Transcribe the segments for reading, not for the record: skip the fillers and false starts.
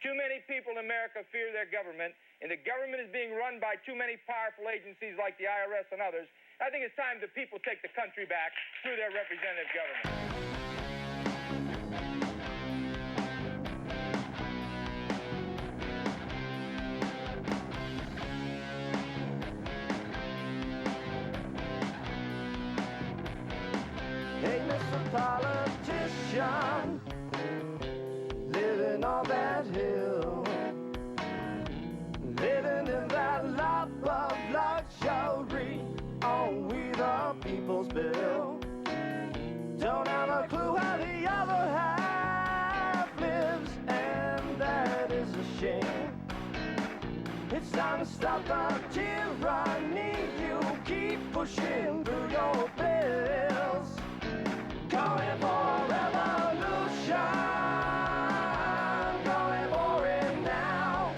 Too many people in America fear their government, and the government is being run by too many powerful agencies like the IRS and others. I think it's time the people take the country back through their representative government. Hey, Mr. Politician, living on that hill, living in that life of luxury on we the people's bill. Don't have a clue how the other half lives, and that is a shame. It's time to stop the tyranny. You keep pushing through your bills. Going for a revolution, going for it now.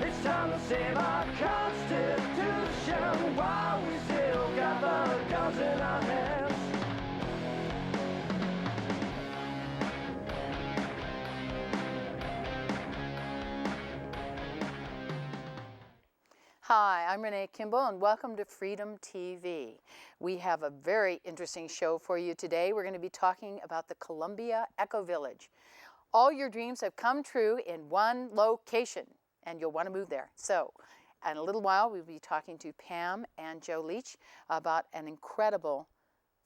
It's time to save our Constitution while we still got the guns in our hands. Hi, I'm Renee Kimball and welcome to Freedom TV. We have a very interesting show for you today. We're going to be talking about the Columbia Eco Village. All your dreams have come true in one location and you'll want to move there. So, in a little while we'll be talking to Pam and Joe Leitch about an incredible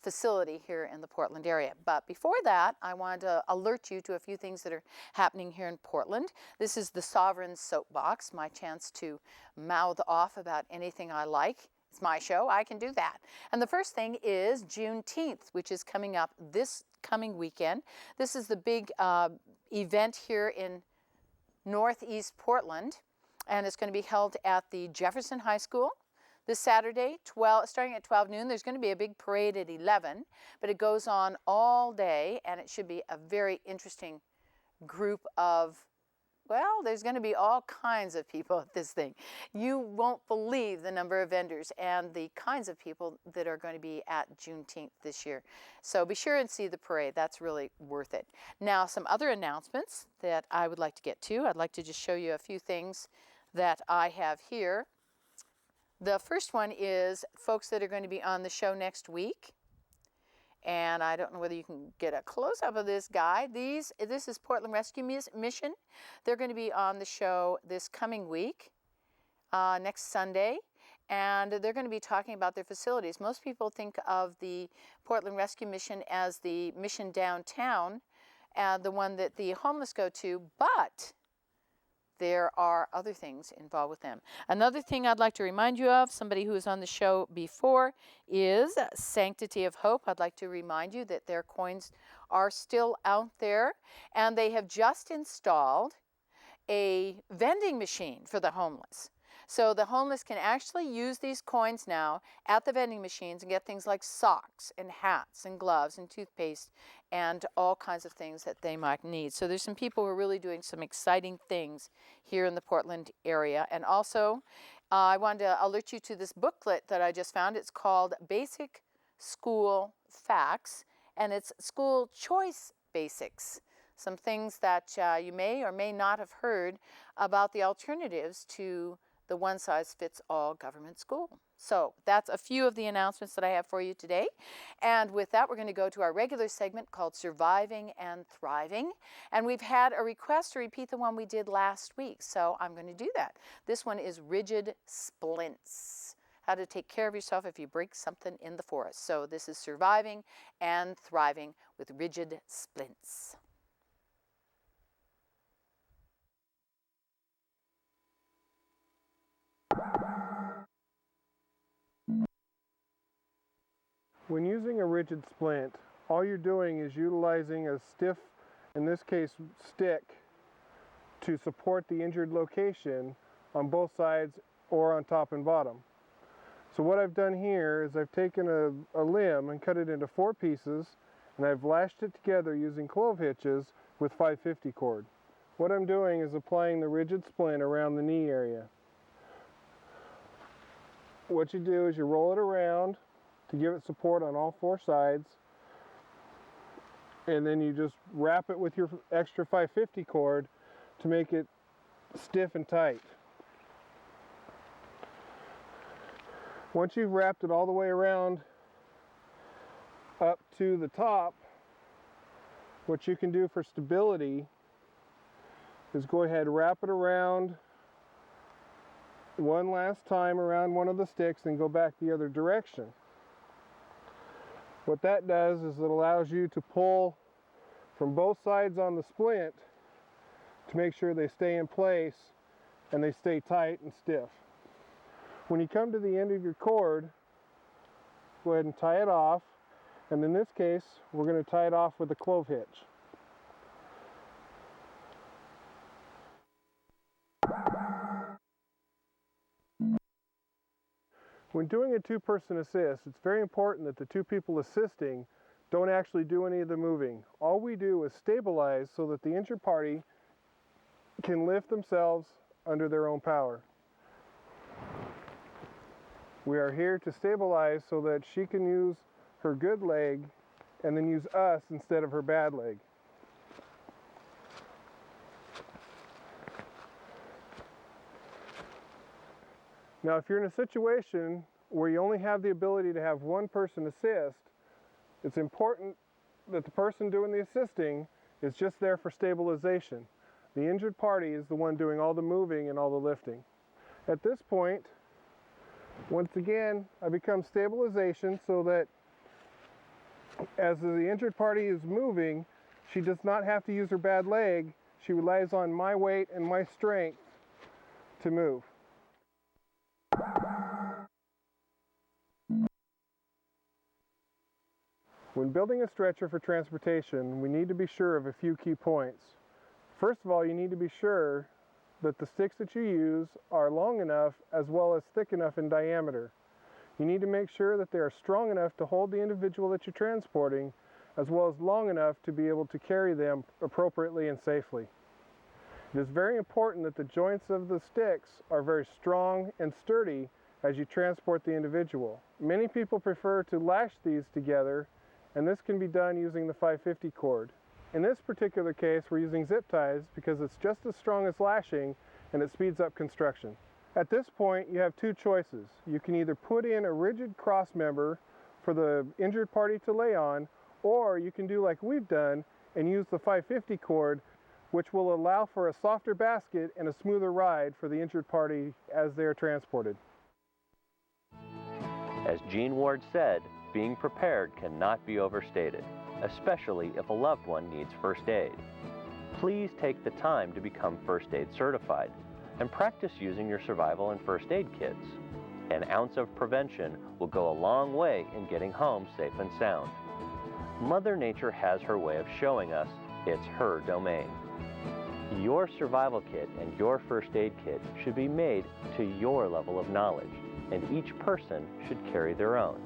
facility here in the Portland area. But before that, I wanted to alert you to a few things that are happening here in Portland. This is the Sovereign Soapbox, my chance to mouth off about anything I like. It's my show, I can do that. And the first thing is Juneteenth, which is coming up this coming weekend. This is the big event here in Northeast Portland, and it's going to be held at the Jefferson High School. This Saturday, starting at 12 noon, there's going to be a big parade at 11, but it goes on all day, and it should be a very interesting group of, well, there's going to be all kinds of people at this thing. You won't believe the number of vendors and the kinds of people that are going to be at Juneteenth this year. So be sure and see the parade. That's really worth it. Now, some other announcements that I would like to get to. I'd like to just show you a few things that I have here. The first one is folks that are going to be on the show next week. And I don't know whether you can get a close-up of this guy. This is Portland Rescue Mission. They're going to be on the show this coming week, next Sunday. And they're going to be talking about their facilities. Most people think of the Portland Rescue Mission as the mission downtown, the one that the homeless go to, but there are other things involved with them. Another thing I'd like to remind you of, somebody who was on the show before, is Sanctity of Hope. I'd like to remind you that their coins are still out there, and they have just installed a vending machine for the homeless. So the homeless can actually use these coins now at the vending machines and get things like socks and hats and gloves and toothpaste and all kinds of things that they might need. So there's some people who are really doing some exciting things here in the Portland area. And also, I wanted to alert you to this booklet that I just found. It's called Basic School Facts, and it's school choice basics. Some things that you may or may not have heard about the alternatives to the one-size-fits-all government school. So that's a few of the announcements that I have for you today. And with that, we're going to go to our regular segment called Surviving and Thriving. And we've had a request to repeat the one we did last week, so I'm going to do that. This one is rigid splints. How to take care of yourself if you break something in the forest. So this is Surviving and Thriving with rigid splints. When using a rigid splint, all you're doing is utilizing a stiff, in this case, stick to support the injured location on both sides or on top and bottom. So what I've done here is I've taken a limb and cut it into 4 pieces, and I've lashed it together using clove hitches with 550 cord. What I'm doing is applying the rigid splint around the knee area. What you do is you roll it around to give it support on all 4 sides, and then you just wrap it with your extra 550 cord to make it stiff and tight. Once you've wrapped it all the way around up to the top, what you can do for stability is go ahead, wrap it around one last time around one of the sticks and go back the other direction. What that does is it allows you to pull from both sides on the splint to make sure they stay in place and they stay tight and stiff. When you come to the end of your cord, go ahead and tie it off, and in this case we're going to tie it off with a clove hitch. When doing a two-person assist, it's very important that the two people assisting don't actually do any of the moving. All we do is stabilize so that the injured party can lift themselves under their own power. We are here to stabilize so that she can use her good leg and then use us instead of her bad leg. Now, if you're in a situation where you only have the ability to have one person assist, it's important that the person doing the assisting is just there for stabilization. The injured party is the one doing all the moving and all the lifting. At this point, once again, I become stabilization so that as the injured party is moving, she does not have to use her bad leg. She relies on my weight and my strength to move. When building a stretcher for transportation, we need to be sure of a few key points. First of all, you need to be sure that the sticks that you use are long enough as well as thick enough in diameter. You need to make sure that they are strong enough to hold the individual that you're transporting, as well as long enough to be able to carry them appropriately and safely. It is very important that the joints of the sticks are very strong and sturdy as you transport the individual. Many people prefer to lash these together, and this can be done using the 550 cord. In this particular case, we're using zip ties because it's just as strong as lashing and it speeds up construction. At this point, you have two choices. You can either put in a rigid cross member for the injured party to lay on, or you can do like we've done and use the 550 cord, which will allow for a softer basket and a smoother ride for the injured party as they are transported. As Gene Ward said, being prepared cannot be overstated, especially if a loved one needs first aid. Please take the time to become first aid certified and practice using your survival and first aid kits. An ounce of prevention will go a long way in getting home safe and sound. Mother Nature has her way of showing us it's her domain. Your survival kit and your first aid kit should be made to your level of knowledge, and each person should carry their own.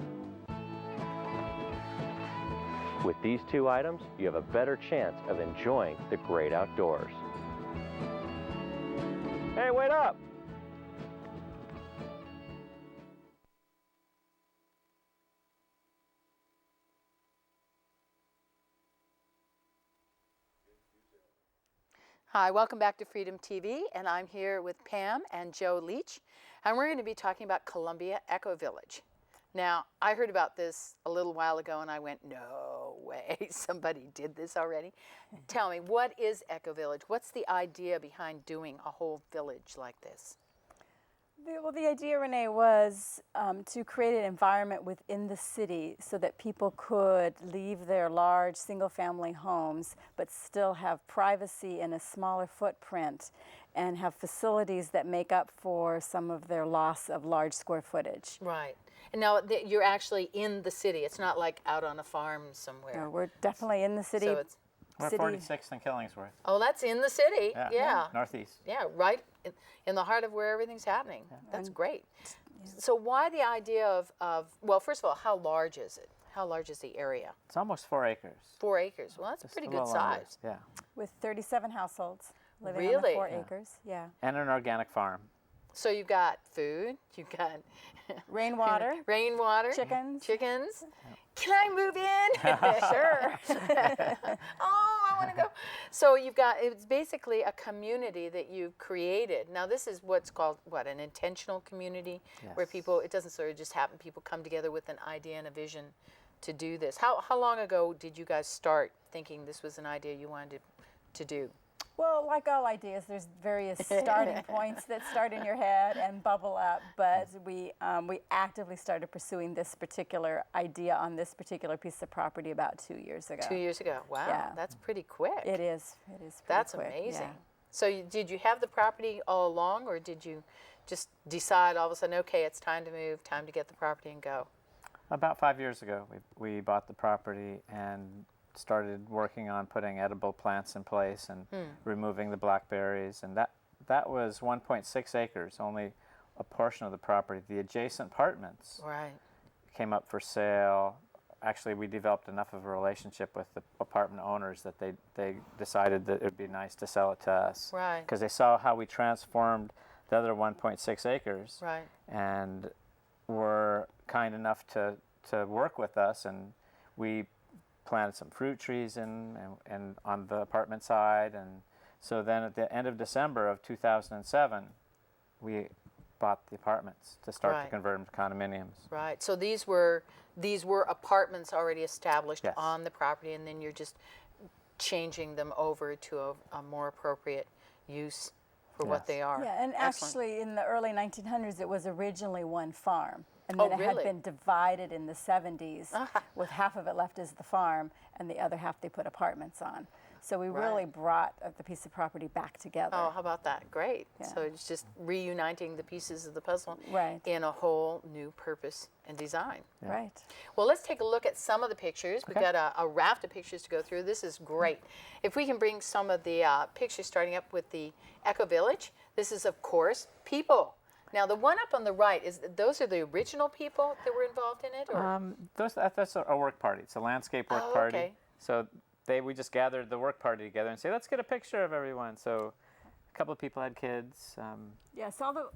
With these two items, you have a better chance of enjoying the great outdoors. Hey, wait up! Hi, welcome back to Freedom TV, and I'm here with Pam and Joe Leitch, and we're going to be talking about Columbia Eco Village. Now, I heard about this a little while ago, and I went, no way, somebody did this already. Tell me, what is Eco Village? What's the idea behind doing a whole village like this? Well, the idea, Renee, was to create an environment within the city so that people could leave their large single-family homes but still have privacy in a smaller footprint and have facilities that make up for some of their loss of large square footage. Right. And now you're actually in the city. It's not like out on a farm somewhere. No, we're definitely in the city. So it's, We're 46th and Killingsworth. oh, that's in the city. Yeah. Northeast. Yeah, right in the heart of where everything's happening. Yeah. That's great. Yeah. So why the idea of, well, first of all, how large is it? How large is the area? It's almost 4 acres. 4 acres. Well, that's Just pretty a good little under, size. yeah. With 37 households living on Really? the 4 acres. Yeah. And an organic farm. So you've got food, you've got Rainwater. rainwater, Chickens. Can I move in? Sure. Oh, I want to go. So you've got, it's basically a community that you've created. Now this is what's called, what, an intentional community? Where Yes. people, it doesn't sort of just happen, people come together with an idea and a vision to do this. How long ago did you guys start thinking this was an idea you wanted to do? Well, like all ideas, there's various starting points that start in your head and bubble up. But we actively started pursuing this particular idea on this particular piece of property about 2 years ago. 2 years ago. Wow, Yeah. that's pretty quick. It is. It is. Pretty That's quick, amazing. yeah. So did you have the property all along, or did you just decide all of a sudden, okay, it's time to move, time to get the property and go? About 5 years ago, we bought the property and started working on putting edible plants in place and removing the blackberries. And that was 1.6 acres, only a portion of the property. The adjacent apartments Right. came up for sale. Actually, we developed enough of a relationship with the apartment owners that they decided that it would be nice to sell it to us. Right. Because they saw how we transformed the other 1.6 acres. Right. And were kind enough to work with us, and we planted some fruit trees and on the apartment side. And so then at the end of December of 2007, we bought the apartments to start to Right. convert them to condominiums. Right. So these were apartments already established Yes. on the property, and then you're just changing them over to a more appropriate use for what Yes. they are. Yeah, and Excellent. actually in the early 1900s, it was originally one farm. And Oh, then it really? had been divided in the 70s, Ah. with half of it left as the farm, and the other half they put apartments on. So we Right. really brought the piece of property back together. Oh, how about that? Great. Yeah. So it's just reuniting the pieces of the puzzle Right. in a whole new purpose and design. Right. Well, let's take a look at some of the pictures. We've Okay. got a raft of pictures to go through. This is great. If we can bring some of the pictures, starting up with the Eco Village. This is, of course, people. Now, the one up on the right, those are the original people that were involved in it? Or? That's a work party. It's a landscape work Oh, party. okay. So we just gathered the work party together and say, let's get a picture of everyone. So a couple of people had kids. Yeah, so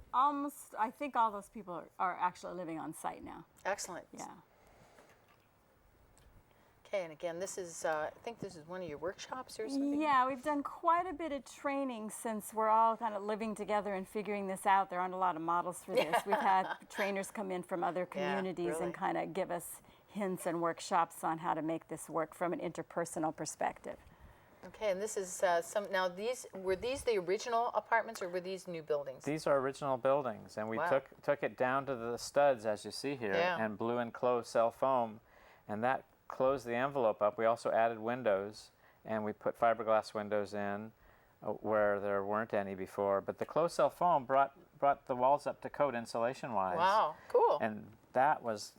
I think all those people are actually living on site now. Excellent. Yeah. Okay, and again, this is, I think this is one of your workshops or something? Yeah, we've done quite a bit of training since we're all kind of living together and figuring this out. There aren't a lot of models for this. We've had trainers come in from other communities really. and kind of give us hints and workshops on how to make this work from an interpersonal perspective. Okay, and this is now were these the original apartments or were these new buildings? These are original buildings, and we Wow. took it down to the studs, as you see here, Yeah. and blew and closed cell foam, and that closed the envelope up. We also added windows, and we put fiberglass windows in where there weren't any before. But the closed cell foam brought the walls up to code insulation-wise. Wow, cool. And that was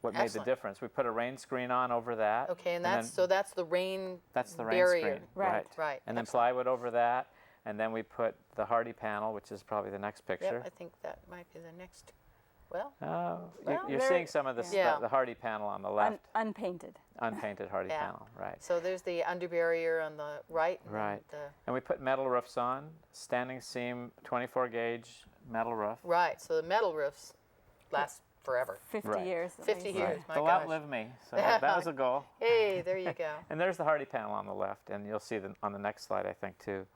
what made Excellent. the difference. We put a rain screen on over that. Okay, and then that's the rain that's the rain barrier. screen. Right. Right. And then Excellent. plywood over that, and then we put the hardy panel, which is probably the next picture. Yep, I think that might be the next. Well, Oh, Well, you're there- seeing some of Yeah. the hardy panel on the left, Unpainted. unpainted hardy Yeah. panel, right? so there's the underbarrier on the right. and Right. the- And we put metal roofs on, standing seam, 24 gauge metal roof. right. So the metal roofs last forever. 50 Right. years. at 50 least. years. My They'll gosh. outlive me, so that was a goal. Hey, there you go. And there's the hardy panel on the left, and you'll see on the next slide, I think, too,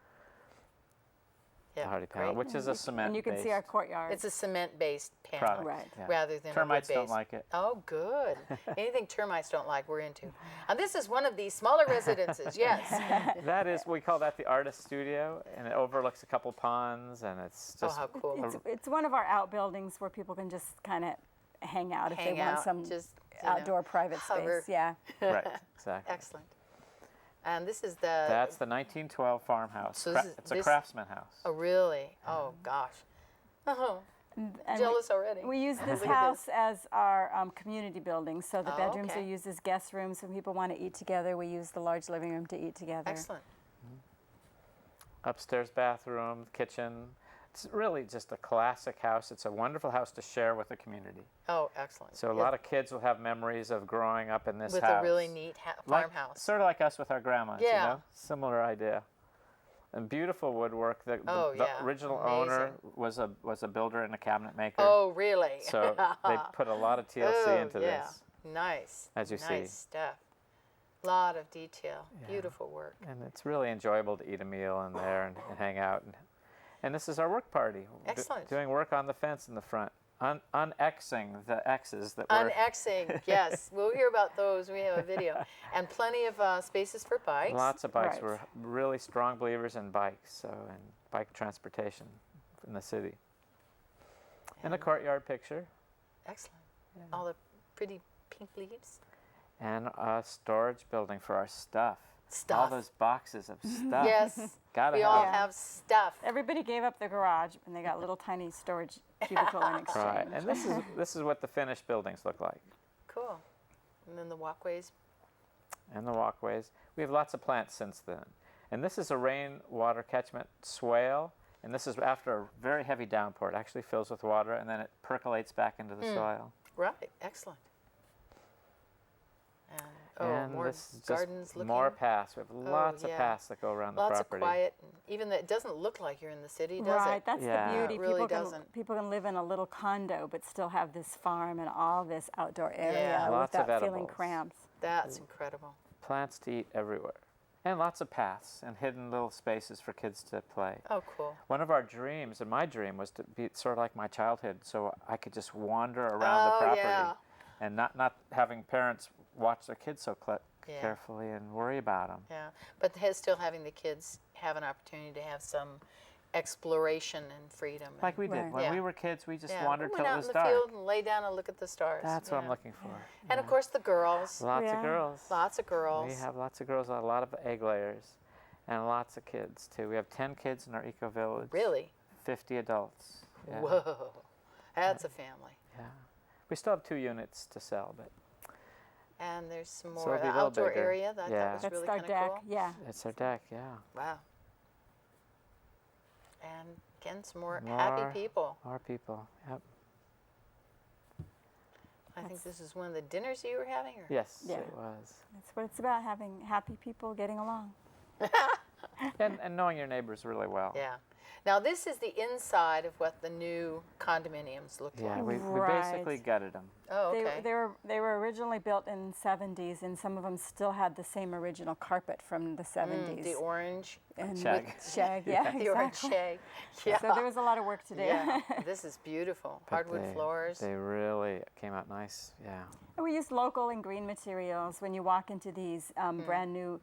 Yeah, the hardy panel, great. which is a cement. And you can see our courtyard. It's a cement-based panel product. Right. yeah. rather than Termites a don't wood-based. like it. Oh, good. Anything termites don't like, we're into. And this is one of these smaller residences. Yes. That is, we call that the artist studio, and it overlooks a couple ponds, and it's Oh, just how cool. It's one of our outbuildings where people can just kind of hang out if Hang they want out, some just, you know, outdoor private hover. space. Yeah. right, exactly. Excellent. And this is the. That's the 1912 farmhouse. So It's a this- craftsman house. Oh, really? Oh, gosh. Oh, And jealous already. We use this Look at house as our community building, so the Oh, bedrooms okay. are used as guest rooms when people want to eat together. We use the large living room to eat together. Excellent. Upstairs bathroom, kitchen. It's really just a classic house. It's a wonderful house to share with the community. Oh, excellent. So a lot of kids will have memories of growing up in this with house. a really neat farmhouse. Sort of like us with our grandmas, Yeah. you know? Similar idea. And beautiful woodwork. The Oh, yeah. original Amazing. owner was a builder and a cabinet maker. Oh, really? So they put a lot of TLC Oh, into yeah. this. Nice. As you see. Nice stuff. Lot of detail. Yeah. Beautiful work. And it's really enjoyable to eat a meal in there and hang out. And this is our work party. Excellent. Doing work on the fence in the front. Un-Xing the X's that were... Un-Xing, yes. We'll hear about those. We have a video. And plenty of spaces for bikes. Lots of bikes. Right. We're really strong believers in bikes, and bike transportation in the city. And a courtyard picture. Excellent. All the pretty pink leaves. And a storage building for our stuff. Stuff. All those boxes of stuff. Yes. Gotta We have all it. have stuff. Everybody gave up their garage, and they got little tiny storage cubicle in exchange. Right. And this is what the finished buildings look like. Cool. And then the walkways. And the walkways. We have lots of plants since then. And this is a rainwater catchment swale. And this is after a very heavy downpour. It actually fills with water, and then it percolates back into the soil. Right. Excellent. And, And more this is gardens just looking. more paths. We have lots yeah. of paths that go around the Lots property. of quiet. And even that it doesn't look like you're in the city, does Right, it? that's Yeah. the beauty. It really people doesn't. People can live in a little condo, but still have this farm and all this outdoor area Yeah. Lots of without feeling edibles. cramped. That's incredible. Plants to eat everywhere. And lots of paths and hidden little spaces for kids to play. Oh, cool. One of our dreams, and my dream, was to be sort of like my childhood, so I could just wander around the property yeah. and not having parents watch their kids so Yeah. carefully and worry about them. Yeah. But still having the kids have an opportunity to have some exploration and freedom. Like we did. Right. When Yeah. we were kids, we just yeah. wandered we till went it out was in the dark. field and lay down and look at the stars. That's what I'm Yeah. looking for. And of course the girls. Lots Yeah. of girls. Lots of girls. We have lots of girls, a lot of egg layers, and lots of kids too. We have 10 kids in our eco village. Really? 50 adults. Yeah. Whoa. That's a family. Yeah. We still have 2 units to sell, but And there's some So more it'll be a little outdoor bigger. area. That Yeah. was That's really our kind of deck. cool. Yeah. it's our deck, yeah. Wow. And again, some more happy More. people. More people, yep. I think this is one of the dinners you were having? Or? Yes, Yeah. it was. That's what it's about, having happy people getting along. And knowing your neighbors really well. Yeah. Now this is the inside of what the new condominiums look Yeah, like. we Right. basically gutted them. Oh, okay. They were originally built in 70s, and some of them still had the same original carpet from the 70s. The orange. and Shag. with shag, yeah, The orange exactly. shag. Yeah. So there was a lot of work to do. Yeah. This is beautiful. But Hardwood floors. They really came out nice, yeah. And we use local and green materials. When you walk into these brand new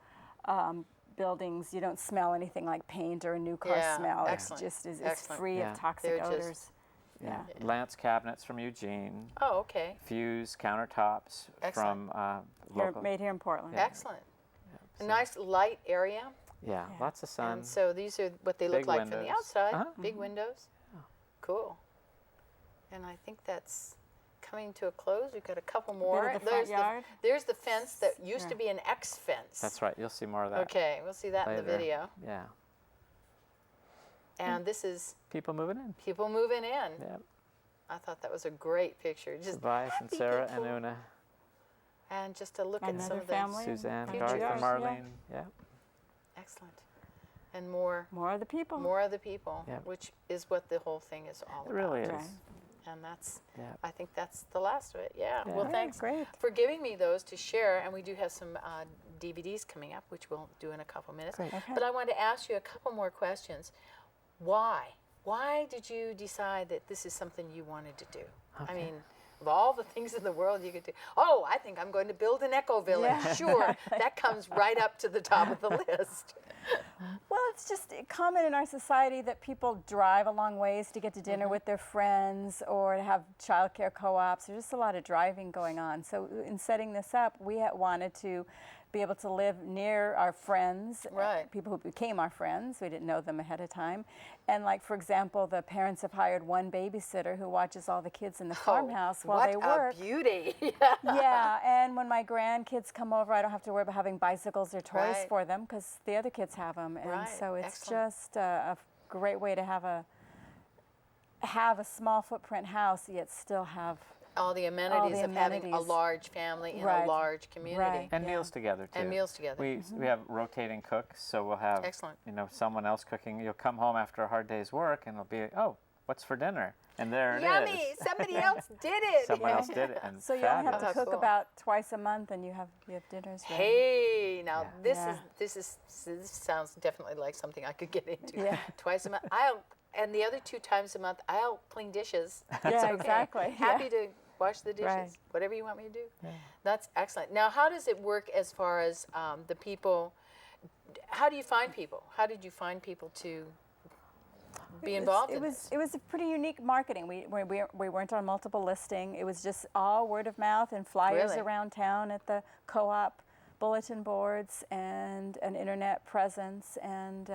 buildings, you don't smell anything like paint or a new car Yeah, smell. excellent, It just is excellent. free Yeah. of toxic They're just- odors. Yeah. Lance cabinets from Eugene, Oh, okay. Fuse countertops Excellent. from Here, local. made here in Portland. Excellent. A nice light area. Yeah, lots of sun. And so these are what they look Big like from the windows. outside. Uh-huh. Big windows. Cool. And I think that's coming to a close. We've got a couple more. of the front yard. There's the fence that used to Yeah. be an X fence. That's right, you'll see more of that Okay, we'll see that in the later. video. Yeah. And this is People moving in. people moving in. Yep. I thought that was a great picture. Just Tobias and happy Sarah people. and Una. And just to look at some Another of the family. Suzanne, Future Garth, and yours, Marlene. Yeah. excellent. And more More of the people. of the people, Yep. which is what the whole thing is all It about. really is. Right. And that's Yeah. I think that's the last of it. Yeah. Yeah. Well, Yeah, thanks great. for giving me those to share. And we do have some DVDs coming up, which we'll do in a couple minutes. Great. Okay. But I wanted to ask you a couple more questions. Why? Why did you decide that this is something you wanted to do? I mean, of all the things in the world you could do, oh, I think I'm going to build an eco village. Yeah. Sure, that comes right up to the top of the list. Well, it's just common in our society that people drive a long ways to get to dinner with their friends or to have childcare co-ops. There's just a lot of driving going on. So in setting this up, we wanted to be able to live near our friends, Right. people who became our friends. We didn't know them ahead of time. And like, for example, the parents have hired one babysitter who watches all the kids in the farmhouse while what they work. a beauty. Yeah, and when my grandkids come over, I don't have to worry about having bicycles or toys Right. for them because the other kids have them. And Right, so it's excellent. just a great way to have a small footprint house, yet still have All the amenities of having a amenities. large family in a Right. large community. Right. And Yeah. meals together too. And meals together. We have rotating cooks, so we'll have Excellent. someone else cooking. You'll come home after a hard day's work, and it'll be what's for dinner? And there it Yummy! is. Somebody else did it. Someone else did it, and So you only have fabulous. to cook Cool. about twice a month, and you have dinners ready. Hey, now Yeah. this sounds definitely like something I could get into. Yeah. Twice a month. And the other 2 times a month, I'll clean dishes. That's Yeah, okay. exactly. Happy Yeah. to wash the dishes. Right. Whatever you want me to do. That's excellent. Now, how does it work as far as the people? How do you find people? How did you find people to be involved in this? It was a pretty unique marketing. We weren't on multiple listing. It was just all word of mouth and flyers Really? around town at the co-op, bulletin boards, and an internet presence, and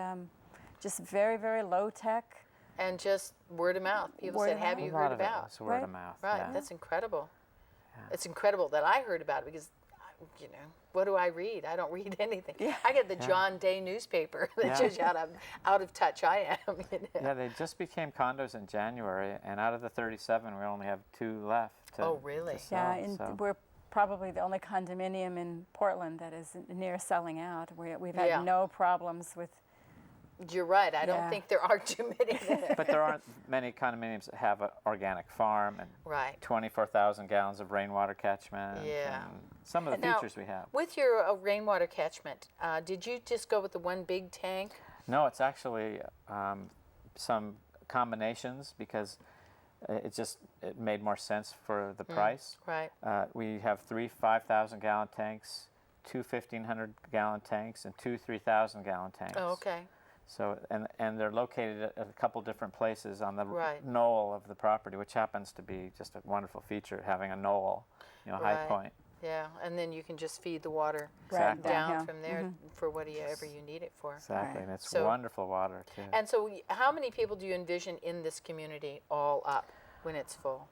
just very, very low tech. And just word of mouth. People Word said, of "Have mouth. you A lot heard of it about?" was word of mouth. Right. Yeah. That's incredible. It's incredible that I heard about it because, you know, what do I read? I don't read anything. I get the John Day newspaper. That's just how out of touch I am. You know? Yeah, they just became condos in January, and out of the 37, we only have 2 left. Oh, really? To sell, Yeah, and so. we're probably the only condominium in Portland that is near selling out. We've had Yeah. no problems with. You're right. I don't Yeah. think there are too many there. But there aren't many condominiums that have an organic farm and Right. 24,000 gallons of rainwater catchment. Yeah. And some of the Now, features we have. With your rainwater catchment, did you just go with the one big tank? No, it's actually some combinations because it made more sense for the price. Right. We have 3 5,000 gallon tanks, 2 1,500 gallon tanks, and 2 3,000 gallon tanks. Oh, okay. So and they're located at a couple different places on the Right. knoll of the property, which happens to be just a wonderful feature, having a knoll, high Right. point. Yeah, and then you can just feed the water Exactly. down downhill. from there for whatever you need it for. Exactly, Right. and it's So- wonderful water too. And so, how many people do you envision in this community all up when it's full?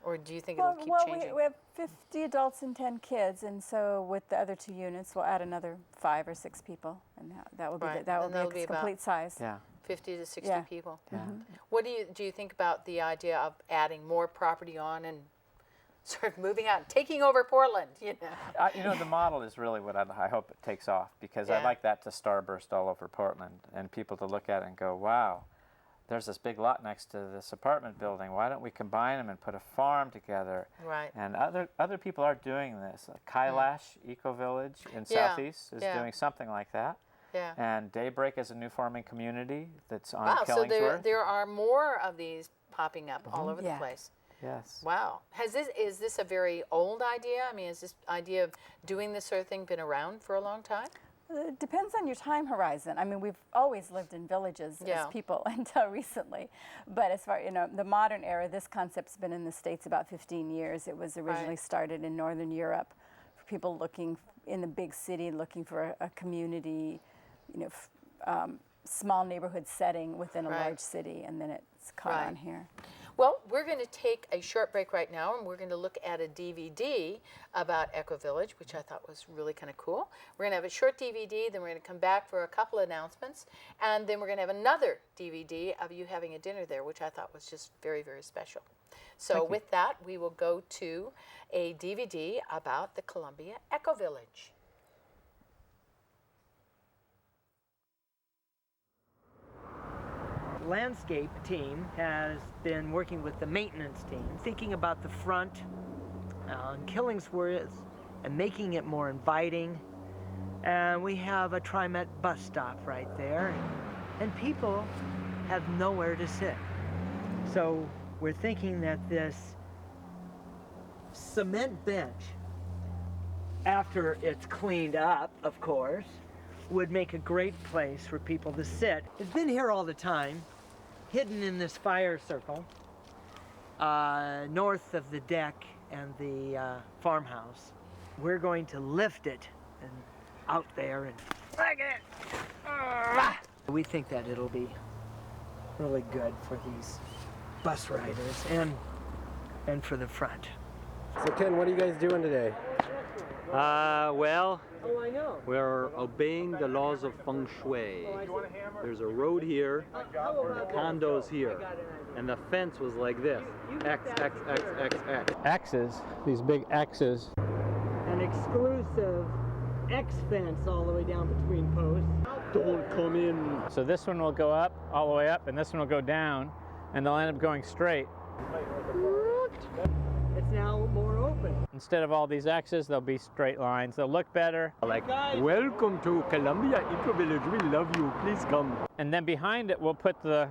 Or do you think it'll keep changing? we have 50 adults and 10 kids, and so with the other 2 units, we'll add another 5 or 6 people, and that will be Right, that will and that'll be be its about- complete size. Yeah. 50 to 60 Yeah. people. Yeah. What do you think about the idea of adding more property on and sort of moving out, and taking over Portland? You know. The model is really what I hope it takes off, because Yeah. I'd like that to starburst all over Portland and people to look at it and go, wow, there's this big lot next to this apartment building. Why don't we combine them and put a farm together? Right. And other people are doing this. Kailash Eco Village in Yeah, Southeast is yeah. doing something like that. Yeah. And Daybreak is a new farming community that's on Wow. So Killingsworth. there are more of these popping up all over the Yeah. place. Yes. Wow. Is this a very old idea? I mean, has this idea of doing this sort of thing been around for a long time? It depends on your time horizon. I mean, we've always lived in villages Yeah. as people until recently. But as far, the modern era, this concept's been in the States about 15 years. It was originally Right. started in Northern Europe for people looking in the big city, looking for a community, small neighborhood setting within a Right. large city, and then it's caught Right. on here. Well, we're going to take a short break right now, and we're going to look at a DVD about Eco Village, which I thought was really kind of cool. We're going to have a short DVD, then we're going to come back for a couple of announcements, and then we're going to have another DVD of you having a dinner there, which I thought was just very, very special. So with that, we will go to a DVD about the Columbia Eco Village. Landscape team has been working with the maintenance team, thinking about the front on Killingsworth and making it more inviting. And we have a TriMet bus stop right there, and people have nowhere to sit. So we're thinking that this cement bench, after it's cleaned up, of course, would make a great place for people to sit. It's been here all the time, hidden in this fire circle, north of the deck and the farmhouse. We're going to lift it and out there and flag it. We think that it'll be really good for these bus riders and for the front. So Ken, what are you guys doing today? Well, Oh, I know. we're obeying the laws of feng shui. There's a road here, condos here, and the fence was like this. X, X, X, X, X. X's, these big X's. An exclusive X fence all the way down between posts. Don't come in. So this one will go up, all the way up, and this one will go down. and they'll end up going straight. It's now more open. Instead of all these X's, they'll be straight lines. They'll look better. Like, welcome to Columbia Eco Village. We love you. Please come. And then behind it, we'll put the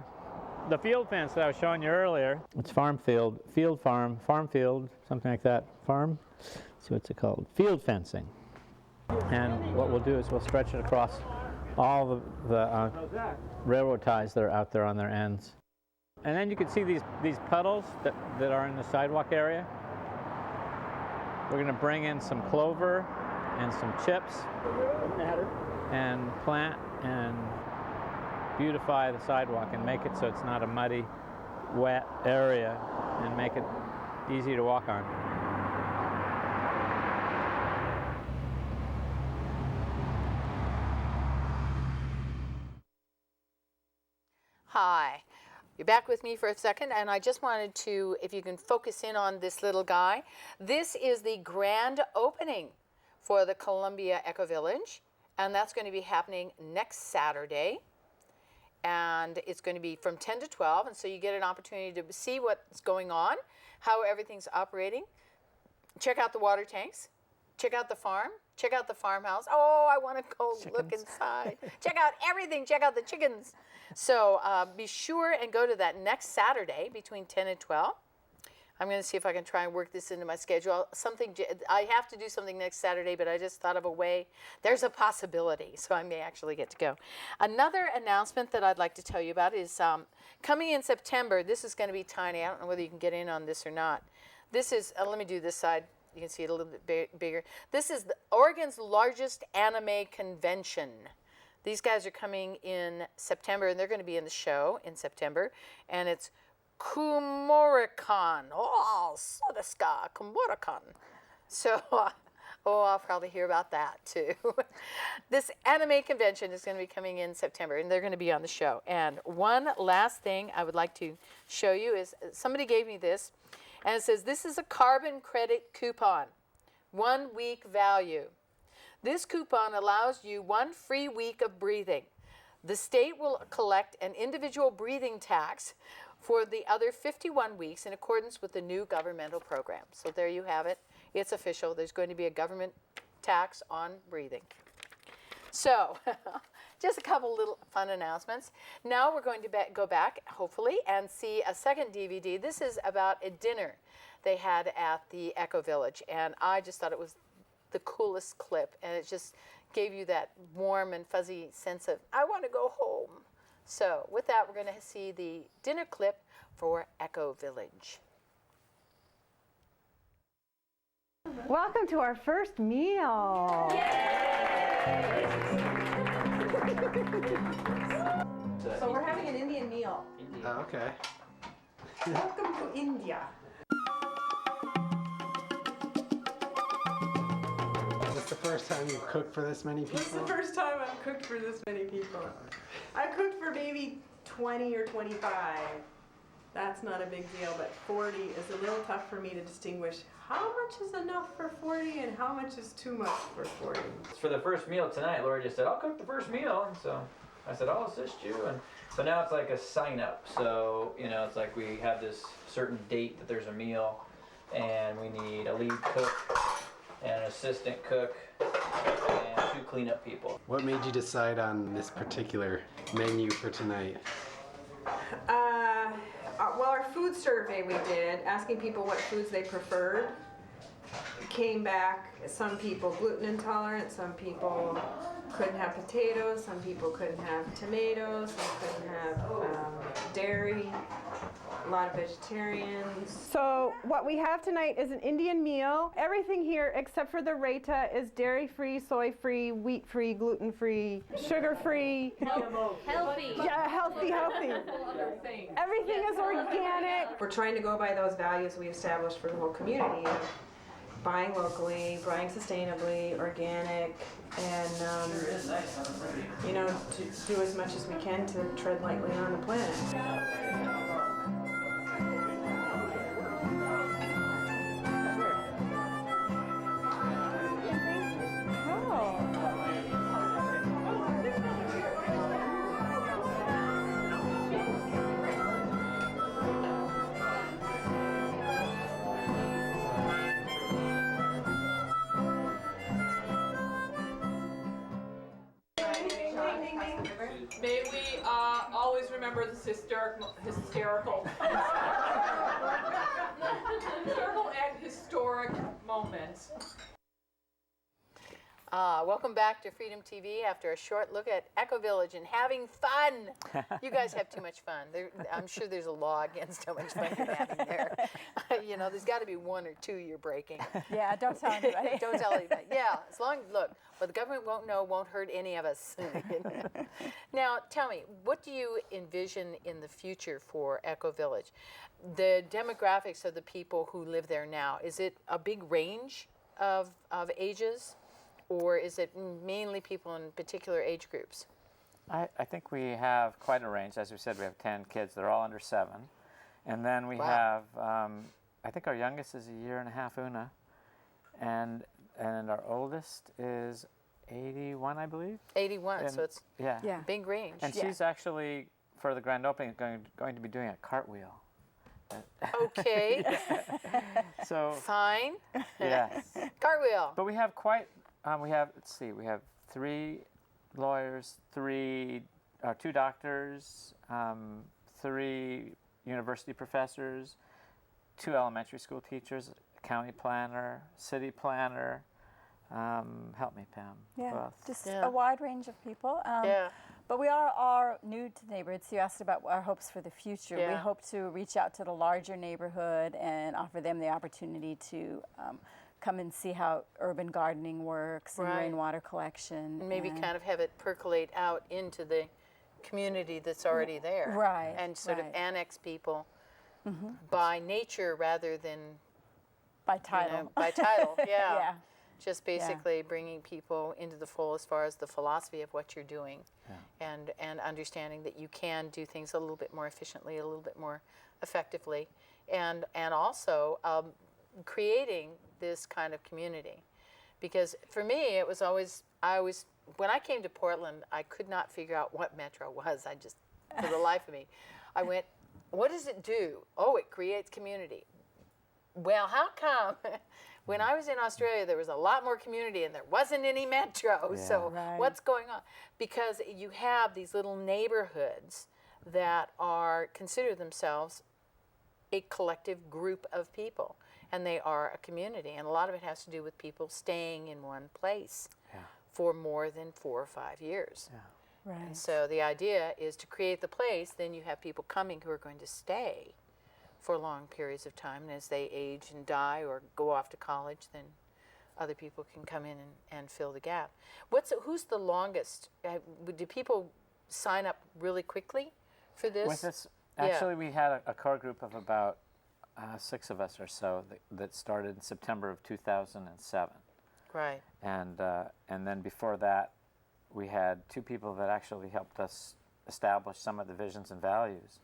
field fence that I was showing you earlier. It's farm field, farm field, something like that. Farm, let's see what's it called? Field fencing. And what we'll do is we'll stretch it across all the railroad ties that are out there on their ends. And then you can see these puddles that are in the sidewalk area. We're going to bring in some clover and some chips and plant and beautify the sidewalk and make it so it's not a muddy, wet area and make it easy to walk on. Hi. You're back with me for a second, and I just wanted to, if you can focus in on this little guy. This is the grand opening for the Columbia Eco Village, and that's going to be happening next Saturday. And it's going to be from 10 to 12, and so you get an opportunity to see what's going on, how everything's operating. Check out the water tanks. Check out the farm. Check out the farmhouse. Oh, I want to go look inside. Check out everything. Check out the chickens. So be sure and go to that next Saturday between 10 and 12. I'm going to see if I can try and work this into my schedule. I have to do something next Saturday, but I just thought of a way. There's a possibility, so I may actually get to go. Another announcent that I'd like to tell you about is coming in September. This is going to be tiny. I don't know whether you can get in on this or not. This is, let me do this side. You can see it a little bit bigger. This is Oregon's largest anime convention. These guys are coming in September, and they're going to be in the show in September, and it's Kumoricon. Oh, Sodeska, Kumoricon. So, I'll probably hear about that too. This anime convention is going to be coming in September, and they're going to be on the show. And one last thing I would like to show you is somebody gave me this, and it says this is a carbon credit coupon, 1 week value. This coupon allows you 1 free week of breathing. The state will collect an individual breathing tax for the other 51 weeks in accordance with the new governmental program. So there you have it. It's official. There's going to be a government tax on breathing. So just a couple little fun announcements. Now we're going to go back, hopefully, and see a second DVD. This is about a dinner they had at the Eco Village, and I just thought it was the coolest clip, and it just gave you that warm and fuzzy sense of, I want to go home. So with that, we're going to see the dinner clip for Eco Village. Welcome to our first meal. So we're having an Indian meal. Oh, okay. Welcome to India. Is this the first time you've cooked for this many people? This is the first time I've cooked for this many people. I've cooked for maybe 20 or 25. That's not a big deal, but 40 is a little tough for me to distinguish how much is enough for 40 and how much is too much for 40. For the first meal tonight, Laura just said, I'll cook the first meal. And so I said, I'll assist you. And so now it's like a sign up. So, you know, it's like we have this certain date that there's a meal, and we need a lead cook and an assistant cook and 2 cleanup people. What made you decide on this particular menu for tonight? Well, our food survey we did, asking people what foods they preferred, came back, some people gluten intolerant, some people couldn't have potatoes, some people couldn't have tomatoes, some couldn't have dairy, a lot of vegetarians. So what we have tonight is an Indian meal. Everything here except for the raita is dairy-free, soy-free, wheat-free, gluten-free, sugar-free. Healthy. Yeah, healthy. Everything is organic. We're trying to go by those values we established for the whole community of buying locally, buying sustainably, organic, and you know, to do as much as we can to tread lightly on the planet. May we always remember this hysterical and historic moment. Welcome back to Freedom TV after a short look at Echo Village and having fun. You guys have too much fun. I'm sure there's a law against how much fun you're having there. You know, there's got to be one or two you're breaking. Yeah, don't tell anybody. Don't tell anybody. Yeah, as long look, what the government won't know won't hurt any of us. Now, tell me, what do you envision in the future for Echo Village? The demographics of the people who live there now, is it a big range of ages? Or is it mainly people in particular age groups? I think we have quite a range. As we said, we have 10 kids. They're all under 7. And then we have, I think our youngest is 1.5 years, Una. And our oldest is 81, I believe. 81, and so it's big range. And she's actually, for the grand opening, going to be doing a cartwheel. Okay. So fine. Yes. Cartwheel. But we have quite, we have 3 lawyers, 2 doctors, 3 university professors, 2 elementary school teachers, a county planner, city planner. Help me, Pam. Yeah, just a wide range of people. But we are new to the neighborhood, so you asked about our hopes for the future. Yeah. We hope to reach out to the larger neighborhood and offer them the opportunity to come and see how urban gardening works and rainwater collection. And maybe kind of have it percolate out into the community that's already there. Right. And sort of annex people by nature rather than by title. You know, by title, yeah. Yeah. Just basically bringing people into the fold as far as the philosophy of what you're doing, and understanding that you can do things a little bit more efficiently, a little bit more effectively, and also creating this kind of community. Because for me, it was always, when I came to Portland, I could not figure out what Metro was. I just, for the life of me, I went, what does it do? Oh, it creates community. Well, how come? When I was in Australia, there was a lot more community and there wasn't any metro. Yeah. So what's going on? Because you have these little neighborhoods that consider themselves a collective group of people, and they are a community. And a lot of it has to do with people staying in one place for more than 4 or 5 years. Right. And so the idea is to create the place, then you have people coming who are going to stay for long periods of time, and as they age and die or go off to college, then other people can come in and fill the gap. Who's the longest? Do people sign up really quickly for this? With this, actually, we had a core group of about 6 of us or so that started in September of 2007. Right. And then before that, we had 2 people that actually helped us establish some of the visions and values,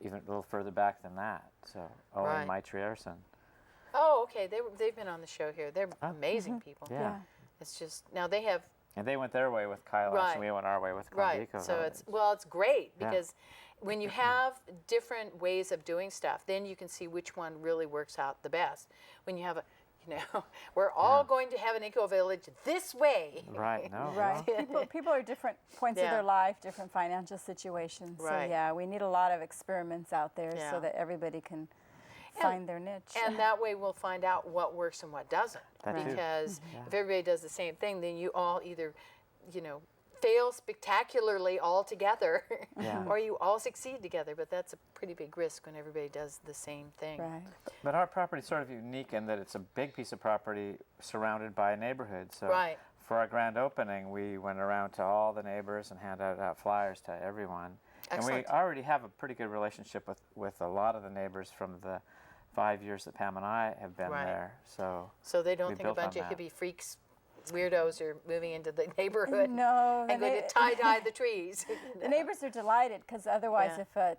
even a little further back than that. So, Owen and Maitri Erson. Oh, okay. They've been on the show here. They're amazing people. Yeah. It's just, now they have... And they went their way with Kailash, and we went our way with Eco So Village. it's great because when you have different ways of doing stuff, then you can see which one really works out the best. When you have we're all going to have an eco village this way. Right. No. Right. People are different points of their life, different financial situations. Right. So we need a lot of experiments out there so that everybody can find their niche. And that way we'll find out what works and what doesn't. Because if everybody does the same thing, then you all either, fail spectacularly all together, or you all succeed together. But that's a pretty big risk when everybody does the same thing. Right. But our property is sort of unique in that it's a big piece of property surrounded by a neighborhood. So for our grand opening, we went around to all the neighbors and handed out flyers to everyone. Excellent. And we already have a pretty good relationship with a lot of the neighbors from the 5 years that Pam and I have been there. So they don't think a bunch of hippie freaks, weirdos are moving into the neighborhood and going to tie-dye the trees. The neighbors are delighted because otherwise if a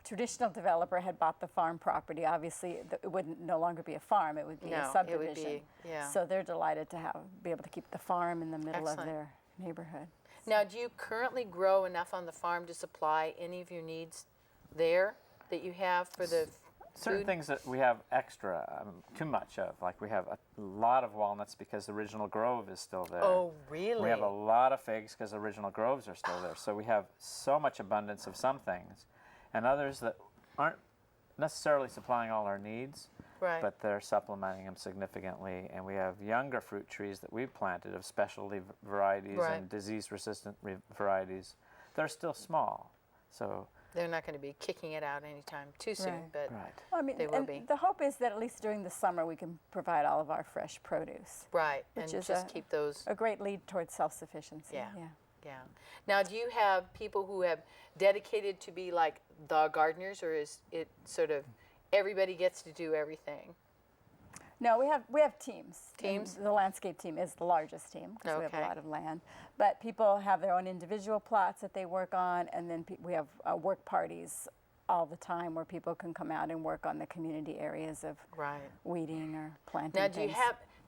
traditional developer had bought the farm property, obviously it wouldn't no longer be a farm, it would be a subdivision. It would be, So they're delighted to be able to keep the farm in the middle of their neighborhood. Now, do you currently grow enough on the farm to supply any of your needs there that you have for the certain things that we have extra, too much of. Like we have a lot of walnuts because the original grove is still there. Oh, really? We have a lot of figs because the original groves are still there. So we have so much abundance of some things, and others that aren't necessarily supplying all our needs, Right. but they're supplementing them significantly. And we have younger fruit trees that we've planted of specialty varieties Right. and disease-resistant varieties. They're still small, so. They're not going to be kicking it out anytime too soon, Right. but Well, I mean, they will and be. the hope is that at least during the summer we can provide all of our fresh produce. Right, Which and is just keep those. a great lead towards self-sufficiency. Yeah. Yeah. Now, do you have people who have dedicated to be like the gardeners, or is it sort of everybody gets to do everything? No, we have teams. Teams? And the landscape team is the largest team because we have Okay. a lot of land. But people have their own individual plots that they work on, and then we have work parties all the time where people can come out and work on the community areas of Right. weeding or planting Now, things.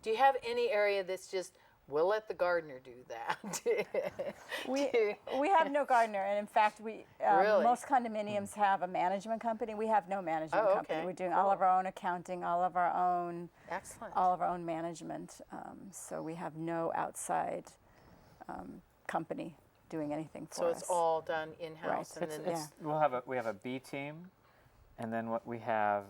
do you have any area that's just we'll let the gardener do that? We have no gardener, and in fact, Really? most condominiums have a management company. We have no management Oh, company. okay. We're doing all of our own accounting, all of our own Excellent. all of our own management. So we have no outside company doing anything for So us. it's all done in-house, Right. and then We have a B team, and then what we have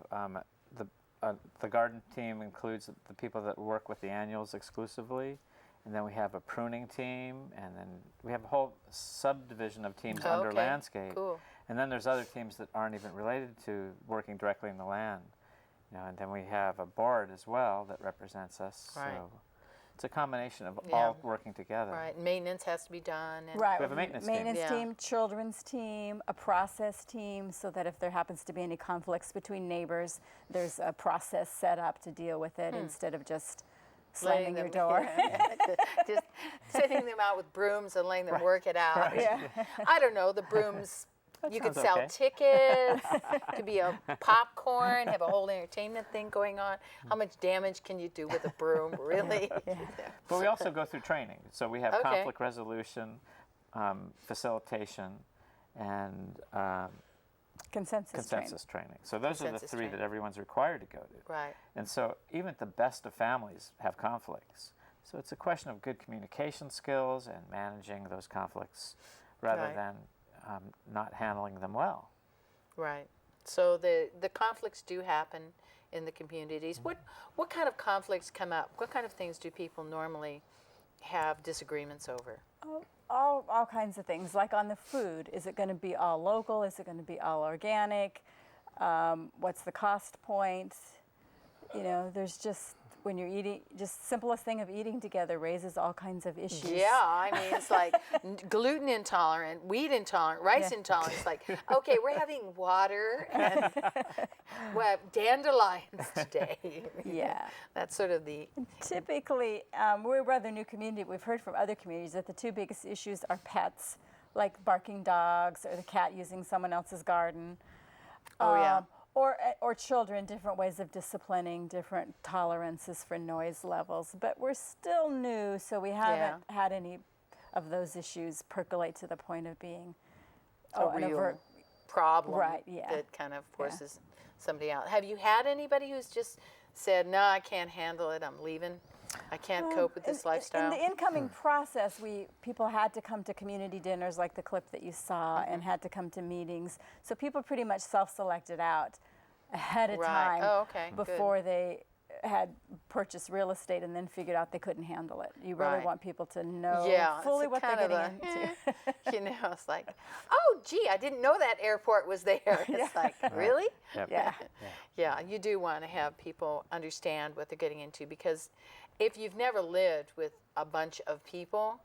the garden team includes the people that work with the annuals exclusively, and then we have a pruning team, and then we have a whole subdivision of teams under okay. landscape. Cool. And then there's other teams that aren't even related to working directly in the land. And then we have a board as well that represents us. Right. So it's a combination of Yeah. all working together. Right, maintenance has to be done. And Right. We have a maintenance team. Yeah. team, children's team, a process team, so that if there happens to be any conflicts between neighbors, there's a process set up to deal with it instead of just slamming your door. Just sending them out with brooms and letting them work it out. Yeah. I don't know, the brooms. You could sounds sell okay. tickets, could be a popcorn, have a whole entertainment thing going on. How much damage can you do with a broom, really? But we also go through training. So we have Okay. conflict resolution, facilitation, and Consensus training. So those are the Consensus three training. that everyone's required to go to. Right. And so even the best of families have conflicts. So it's a question of good communication skills and managing those conflicts rather Right. than not handling them well. Right. So the conflicts do happen in the communities. What kind of conflicts come up? What kind of things do people normally have disagreements over? all kinds of things. Like on the food, is it going to be all local? Is it going to be all organic? What's the cost point? You know, there's just, when you're eating, just simplest thing of eating together raises all kinds of issues. Yeah, I mean, it's like gluten intolerant, wheat intolerant, rice intolerant. It's like, okay, we're having water and well, dandelions today. Yeah. That's sort of the... Typically, we're a rather new community. We've heard from other communities that the two biggest issues are pets, like barking dogs or the cat using someone else's garden. Oh, yeah. Or children, different ways of disciplining, different tolerances for noise levels. But we're still new, so we haven't had any of those issues percolate to the point of being a real problem, right, yeah. that kind of forces somebody out. Have you had anybody who's just said, no, I can't handle it, I'm leaving, I can't cope with this lifestyle? In the incoming process, people had to come to community dinners like the clip that you saw and had to come to meetings. So people pretty much self-selected out ahead of time before they had purchased real estate and then figured out they couldn't handle it. You really want people to know fully what they're getting into. You know, it's like, oh, gee, I didn't know that airport was there. It's like, really? Yep. Yeah, you do want to have people understand what they're getting into, because if you've never lived with a bunch of people,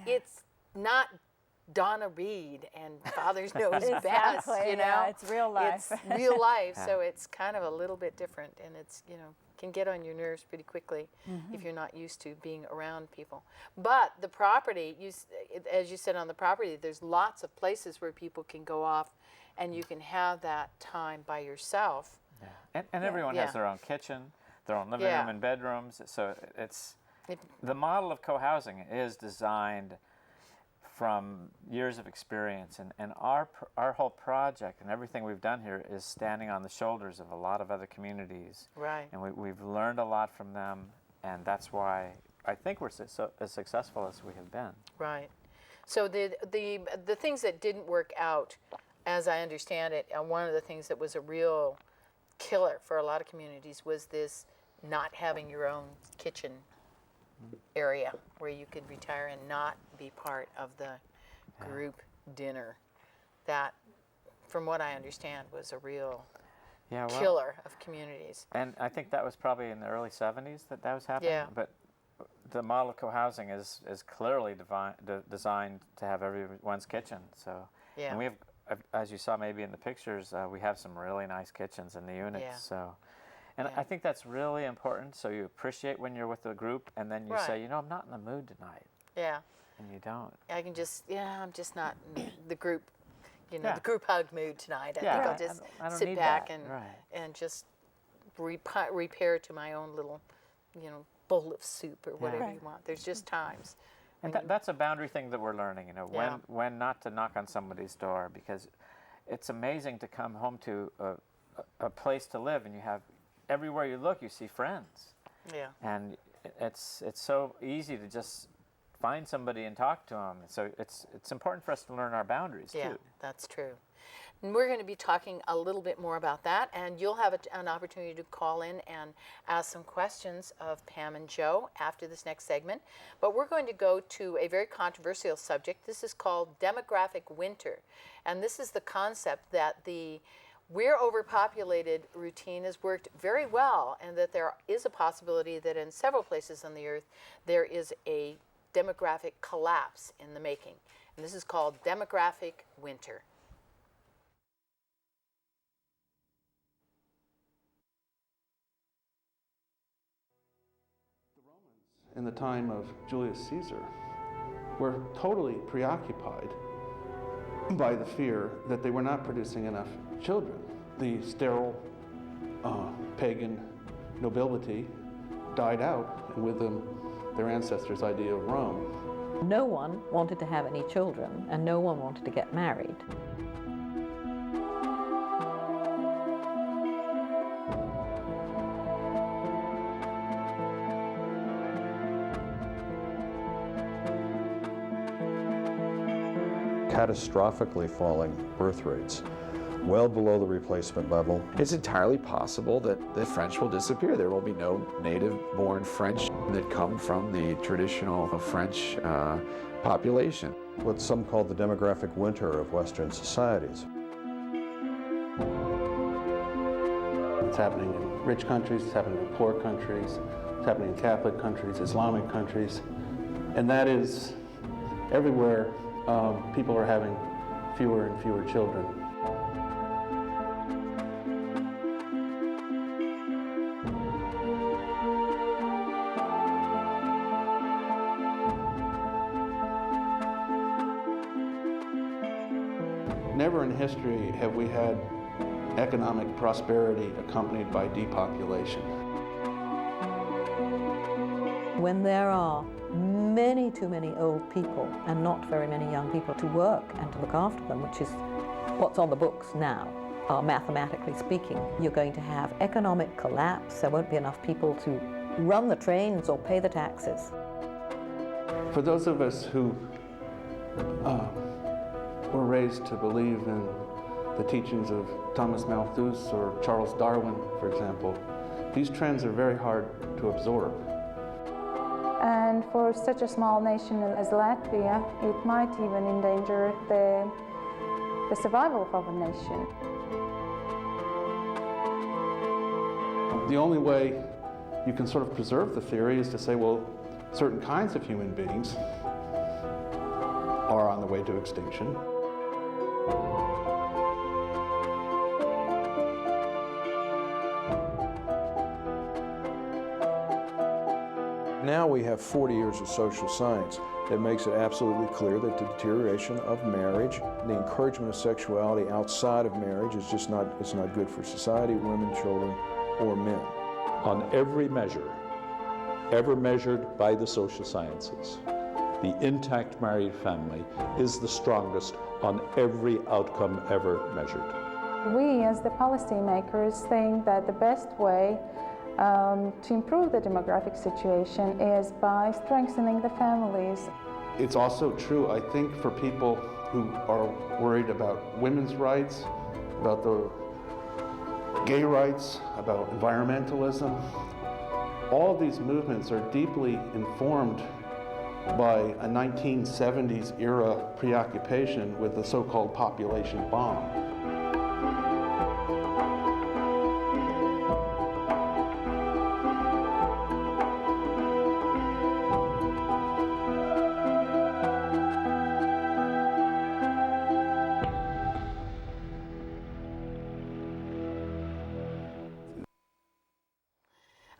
it's not Donna Reed and Father's Knows Best, you know? Yeah, it's real life. It's real life, so it's kind of a little bit different, and it's, you know, can get on your nerves pretty quickly if you're not used to being around people. But the property, as you said, on the property, there's lots of places where people can go off and you can have that time by yourself. Yeah. And everyone has their own kitchen, their own living room and bedrooms. So the model of co-housing is designed from years of experience, and our whole project and everything we've done here is standing on the shoulders of a lot of other communities. Right. And we've learned a lot from them, and that's why I think we're so as successful as we have been. Right. So the things that didn't work out, as I understand it, and one of the things that was a real killer for a lot of communities was this not having your own kitchen area where you could retire and not be part of the group dinner. That, from what I understand, was a real killer of communities. And I think that was probably in the early 70s that was happening. Yeah. But the model of co-housing is clearly designed to have everyone's kitchen. So, yeah. And we have, as you saw maybe in the pictures, we have some really nice kitchens in the units. Yeah. So, and I think that's really important. So you appreciate when you're with the group, and then you say, you know, I'm not in the mood tonight. Yeah. And you don't. I can just, I'm just not in the group, the group hug mood tonight. I think I'll just sit back and just repair to my own little, bowl of soup or whatever you want. There's just times. And that's a boundary thing that we're learning, when not to knock on somebody's door, because it's amazing to come home to a place to live, and you have, everywhere you look, you see friends. Yeah. And it's so easy to just find somebody and talk to them. So it's important for us to learn our boundaries, too. Yeah, that's true. And we're going to be talking a little bit more about that, and you'll have an opportunity to call in and ask some questions of Pam and Joe after this next segment. But we're going to go to a very controversial subject. This is called demographic winter, and this is the concept that the we're overpopulated routine has worked very well, and that there is a possibility that in several places on the earth there is a demographic collapse in the making. And this is called demographic winter. In the time of Julius Caesar, were totally preoccupied by the fear that they were not producing enough children. The sterile pagan nobility died out, and with them their ancestors' idea of Rome. No one wanted to have any children, and no one wanted to get married. Catastrophically falling birth rates, well below the replacement level. It's entirely possible that the French will disappear. There will be no native-born French that come from the traditional French population. What some call the demographic winter of Western societies. It's happening in rich countries, it's happening in poor countries, it's happening in Catholic countries, Islamic countries, and that is everywhere. People are having fewer and fewer children. Never in history have we had economic prosperity accompanied by depopulation. When there are too many old people and not very many young people to work and to look after them, which is what's on the books now, mathematically speaking, you're going to have economic collapse. There won't be enough people to run the trains or pay the taxes. For those of us who were raised to believe in the teachings of Thomas Malthus or Charles Darwin, for example, these trends are very hard to absorb. And for such a small nation as Latvia, it might even endanger the survival of our nation. The only way you can sort of preserve the theory is to say, well, certain kinds of human beings are on the way to extinction. Now we have 40 years of social science that makes it absolutely clear that the deterioration of marriage, the encouragement of sexuality outside of marriage is just not, it's not good for society, women, children, or men. On every measure ever measured by the social sciences, the intact married family is the strongest on every outcome ever measured. We, as the policymakers, think that the best way to improve the demographic situation is by strengthening the families. It's also true, I think, for people who are worried about women's rights, about the gay rights, about environmentalism. All these movements are deeply informed by a 1970s era preoccupation with the so-called population bomb.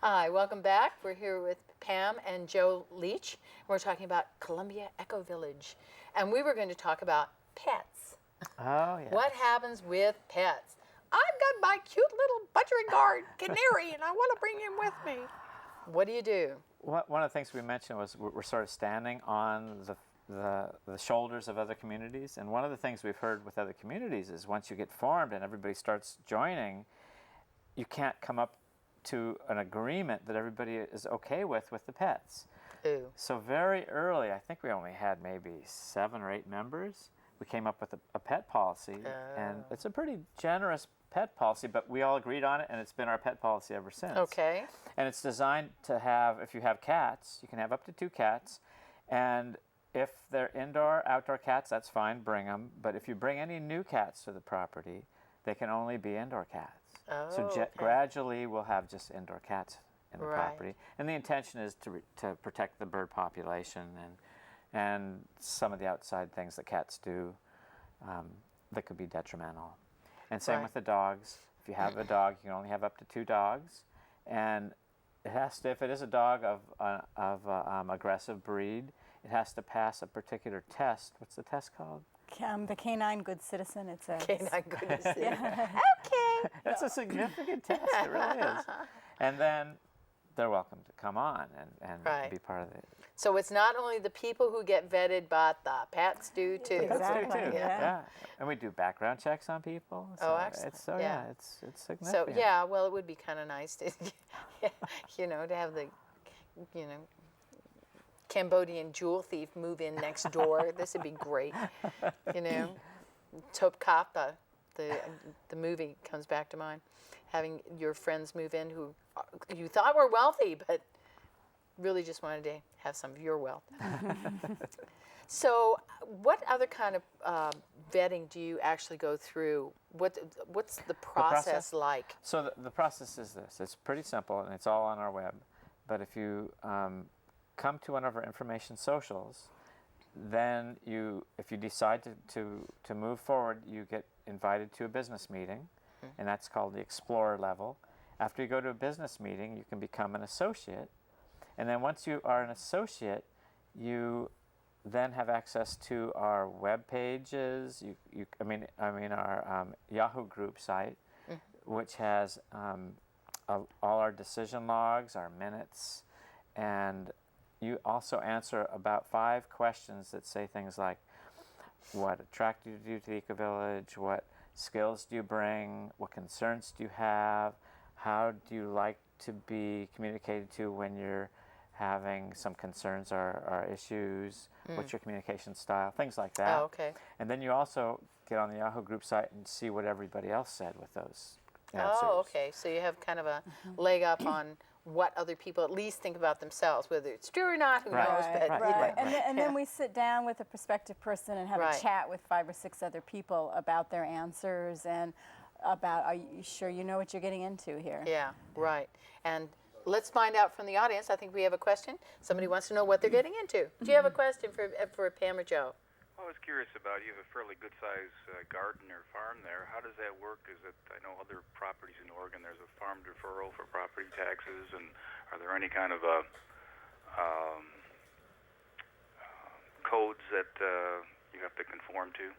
Hi, welcome back. We're here with Pam and Joe Leitch. We're talking about Columbia Eco Village. And we were going to talk about pets. Oh, yeah. What happens with pets? I've got my cute little budgerigar canary and I want to bring him with me. What do you do? One of the things we mentioned was we're sort of standing on the shoulders of other communities. And one of the things we've heard with other communities is once you get formed and everybody starts joining, you can't come up to an agreement that everybody is okay with the pets. Ooh. So very early, I think we only had maybe 7 or 8 members. We came up with a pet policy, and it's a pretty generous pet policy, but we all agreed on it, and it's been our pet policy ever since. Okay. And it's designed to have, if you have cats, you can have up to 2 cats, and if they're indoor, outdoor cats, that's fine, bring them. But if you bring any new cats to the property, they can only be indoor cats. Oh, So okay. gradually we'll have just indoor cats in the Right. property. And the intention is to protect the bird population and some of the outside things that cats do that could be detrimental. And same Right. with the dogs. If you have a dog, you can only have up to 2 dogs. And it has to, if it is a dog of aggressive breed, it has to pass a particular test. What's the test called? The Canine Good Citizen, it says. Canine Good Citizen. Yeah. Okay. It's a significant test, it really is. And then they're welcome to come on and Right. be part of it. So it's not only the people who get vetted, but the pets do too. Exactly. Too. Yeah. And we do background checks on people. So Oh, excellent. It's, so Yeah. yeah, it's significant. So yeah, well, it would be kind of nice to, you know, to have the, you know, Cambodian jewel thief move in next door. This would be great. You know, Top Cop, the movie comes back to mind. Having your friends move in who you thought were wealthy, but really just wanted to have some of your wealth. So, what other kind of vetting do you actually go through? What's the process like? So the process is this. It's pretty simple, and it's all on our web. But if you come to one of our information socials, then if you decide to move forward, you get invited to a business meeting, and that's called the Explorer level. After you go to a business meeting, you can become an associate, and then once you are an associate, you then have access to our web pages. I mean our Yahoo group site, which has all our decision logs, our minutes, and you also answer about 5 questions that say things like, what attracted you to the Eco Village? What skills do you bring? What concerns do you have? How do you like to be communicated to when you're having some concerns or issues? What's your communication style? Things like that. Oh, okay. And then you also get on the Yahoo group site and see what everybody else said with those answers. Oh, okay. So you have kind of a leg up on what other people at least think about themselves, whether it's true or not, who knows? But Right. And then we sit down with a prospective person and have Right. a chat with 5 or 6 other people about their answers and about, are you sure you know what you're getting into here? Yeah, right. And let's find out from the audience. I think we have a question. Somebody wants to know what they're getting into. Do you have a question for Pam or Joe? I was curious about, you have a fairly good-sized garden or farm there. How does that work? Is it, I know other properties in Oregon, there's a farm deferral for property taxes, and are there any kind of codes that you have to conform to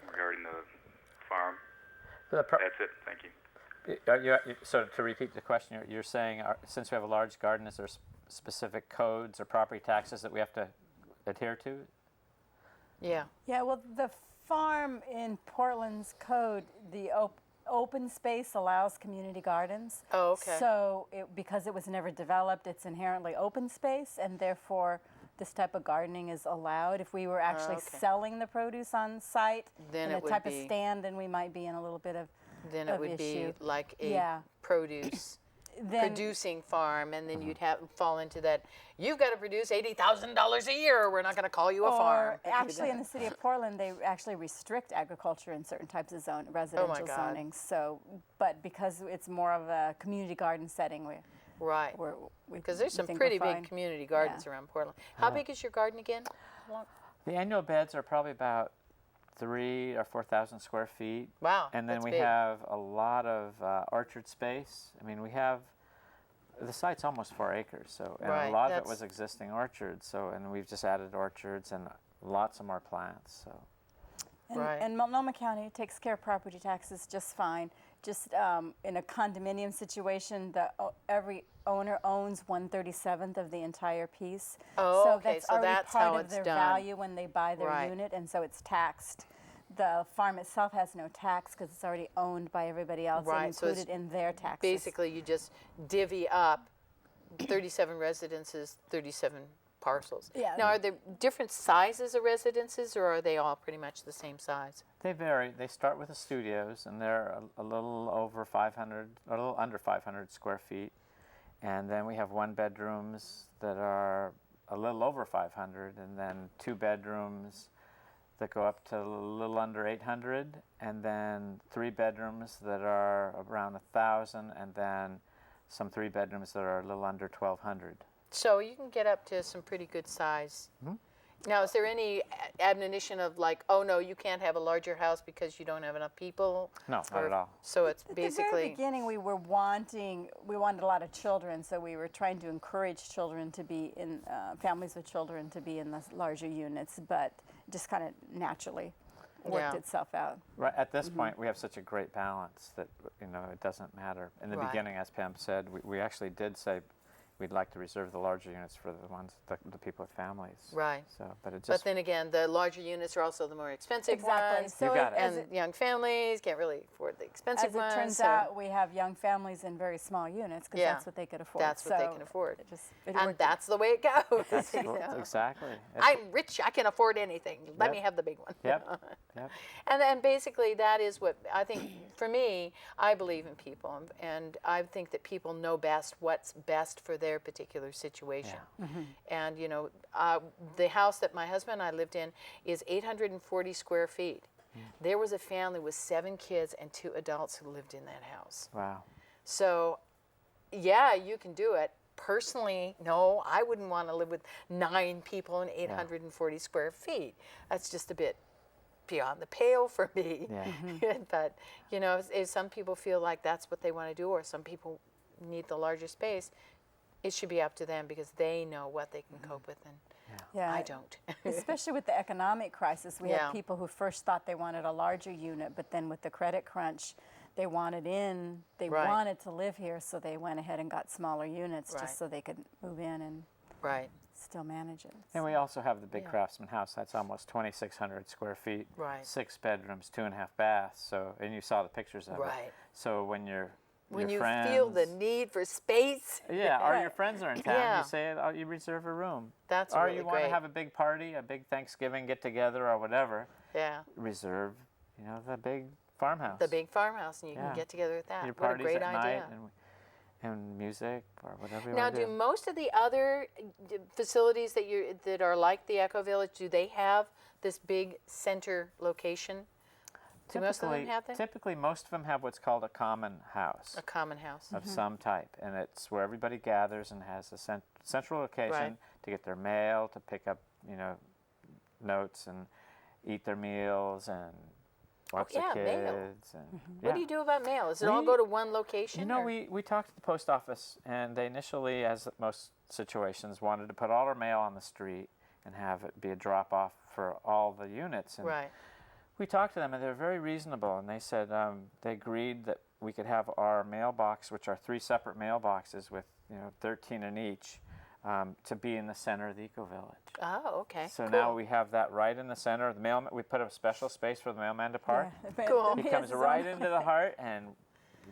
regarding the farm? That's it. Thank you. So to repeat the question, you're saying, since we have a large garden, is there specific codes or property taxes that we have to adhere to. Yeah. Yeah, well, the farm in Portland's code, the open space allows community gardens. Oh, okay. So because it was never developed, it's inherently open space, and therefore this type of gardening is allowed. If we were actually selling the produce on site then in it a would type of be, stand, then we might be in a little bit of then it would issue. be like a produce producing farm, and then you'd have fall into that. You've got to produce $80,000 a year, or we're not going to call you a farm. Actually, in the city of Portland, they actually restrict agriculture in certain types of residential zoning. So, but because it's more of a community garden setting, because there's some pretty big community gardens around Portland. How big is your garden again? The annual beds are probably about 3,000 or 4,000 square feet. Wow, and then that's we big. have a lot of orchard space. I mean, we have the site's almost 4 acres, so and a lot of it was existing orchards. So and we've just added orchards and lots of more plants. So. And Multnomah County takes care of property taxes just fine. Just in a condominium situation, every owner owns 1/37th of the entire piece. Oh, so okay. that's So already that's part how of it's their done. value when they buy their unit, and so it's taxed. The farm itself has no tax because it's already owned by everybody else and included in their taxes. Basically, you just divvy up 37 residences, 37 parcels. Yeah. Now, are there different sizes of residences, or are they all pretty much the same size? They vary. They start with the studios, and they're a little over 500, a little under 500 square feet. And then we have 1-bedrooms that are a little over 500, and then 2-bedrooms that go up to a little under 800, and then 3-bedrooms that are around 1,000, and then some 3-bedrooms that are a little under 1,200. So you can get up to some pretty good size. Mm-hmm. Now, is there any admonition of like, oh no, you can't have a larger house because you don't have enough people? No, not at all. So it's At basically. the very beginning, we wanted a lot of children, so we were trying to encourage children to be in families with children to be in the larger units, but just kind of naturally worked itself out. Right at this point, we have such a great balance that it doesn't matter. In the beginning, as Pam said, we actually did say we'd like to reserve the larger units for the ones the people with families. Right. So, but it just. But then again, the larger units are also the more expensive ones. So you got it. And young families can't really afford the expensive ones. As it turns out, we have young families in very small units because that's what they could afford. That's what they can afford. And that's the way it goes. That's exactly. I'm rich. I can afford anything. Let me have the big one. Yep. And then basically that is what I think, for me, I believe in people. And I think that people know best what's best for their particular situation. And, the house that my husband and I lived in is 840 square feet. There was a family with 7 kids and 2 adults who lived in that house. Wow. So, yeah, you can do it. Personally, no, I wouldn't want to live with 9 people in 840 square feet. That's just a bit beyond the pale for me. Yeah. But, if some people feel like that's what they want to do, or some people need the larger space, it should be up to them because they know what they can cope with, and I don't. Especially with the economic crisis, we had people who first thought they wanted a larger unit, but then with the credit crunch, they wanted wanted to live here, so they went ahead and got smaller units just so they could move in and still manage it. And we also have the big Craftsman house. That's almost 2,600 square feet. Right. 6 bedrooms, 2.5 baths. So, and you saw the pictures of it. So when you friends, feel the need for space. Or your friends are in town, you say, you reserve a room. That's or really you want to have a big party, a big Thanksgiving get-together or whatever. Reserve, the big farmhouse. The big farmhouse, and you can get together with that. Your What a parties great at idea. night and music or whatever you Now, want to do most of the other facilities that are like the Eco Village, do they have this big center location? Do most of them have that? Typically, most of them have what's called a common house. A common house. Of some type. And it's where everybody gathers and has a central location to get their mail, to pick up, notes and eat their meals and watch the kids. Mail. And, What do you do about mail? Does it all go to one location? We talked to the post office, and they initially, as most situations, wanted to put all our mail on the street and have it be a drop-off for all the units. And we talked to them, and they're very reasonable, and they said they agreed that we could have our mailbox, which are 3 separate mailboxes with 13 in each, to be in the center of the eco-village. Oh, okay. So cool. now we have that right in the center of the mailman. We put a special space for the mailman to park. Yeah. Cool. He comes right into the heart and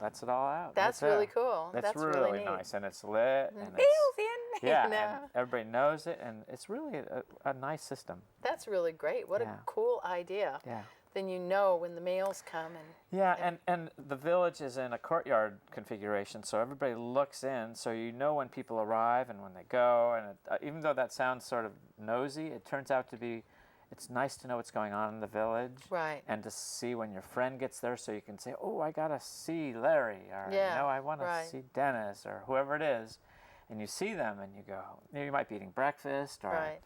lets it all out. That's right really there. cool. That's really really neat. nice, and it's lit. And Feels it's, in. yeah, You know? and everybody knows it, and it's really a nice system. That's really great. What a cool idea. Yeah. Then you know when the mails come and Yeah, and the village is in a courtyard configuration, so everybody looks in, so you know when people arrive and when they go, and even though that sounds sort of nosy, it turns out to be, it's nice to know what's going on in the village. Right. And to see when your friend gets there, so you can say, oh, I gotta see Larry, or I want to see Dennis, or whoever it is, and you see them and you go, you might be eating breakfast, or,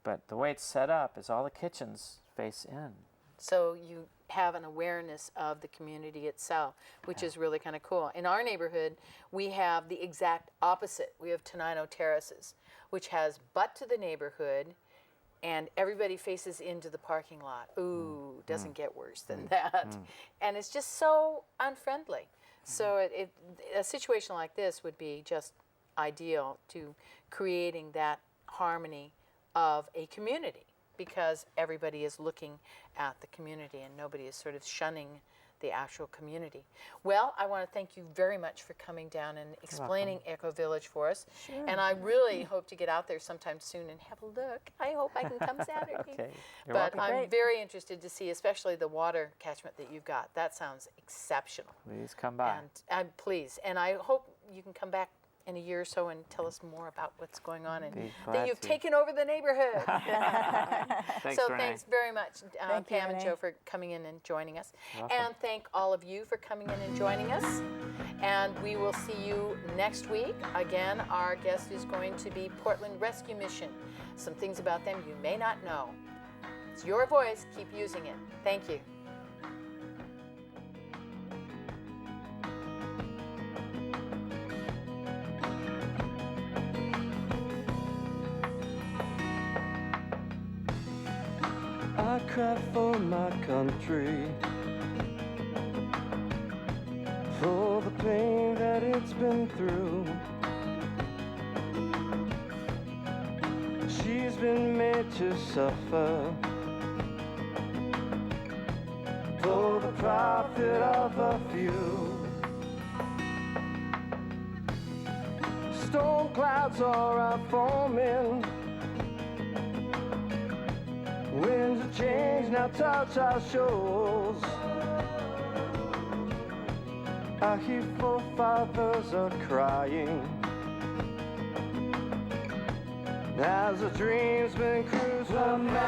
but the way it's set up is all the kitchens face in. So you have an awareness of the community itself, which is really kind of cool. In our neighborhood, we have the exact opposite. We have Tenino Terraces, which has butt to the neighborhood, and everybody faces into the parking lot. Ooh, doesn't get worse than that. And it's just so unfriendly. So a situation like this would be just ideal to creating that harmony of a community, because everybody is looking at the community and nobody is sort of shunning the actual community. Well, I want to thank you very much for coming down and explaining Eco Village for us. Sure. And I really hope to get out there sometime soon and have a look. I hope I can come Saturday. Okay. You're But welcome. I'm very interested to see, especially the water catchment that you've got. That sounds exceptional. Please come by. And please, and I hope you can come back in a year or so and tell us more about what's going on and Be that glad you've to. taken over the neighborhood. Thanks, So Renee. thanks very much, Thank you, Pam and Renee. Joe, for coming in and joining us. Welcome. And thank all of you for coming in and joining us. And we will see you next week. Again, our guest is going to be Portland Rescue Mission. Some things about them you may not know. It's your voice. Keep using it. Thank you. I cry for my country, for the pain that it's been through. She's been made to suffer for the profit of a few. Storm clouds are forming, winds of change now touch our shores. Our hear forefathers are crying as the dream's been cruised. America,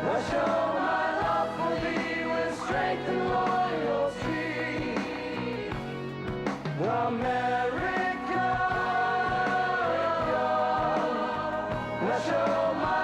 I show my love for thee with strength and loyalty. America, I show my